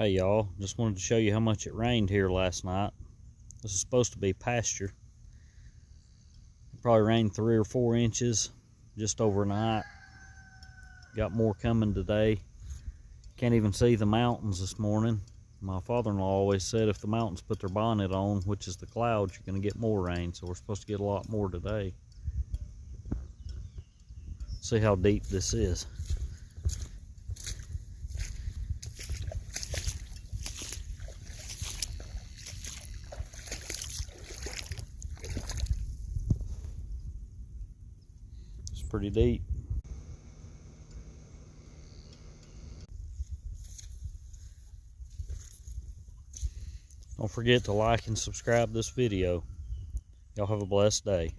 Hey y'all, just wanted to show you how much it rained here last night. This is supposed to be pasture. It probably rained 3 or 4 inches just overnight. Got more coming today. Can't even see the mountains this morning. My father-in-law always said if the mountains put their bonnet on, which is the clouds, you're going to get more rain. So we're supposed to get a lot more today. See how deep this is. It's pretty deep. Don't forget to like and subscribe this video. Y'all have a blessed day.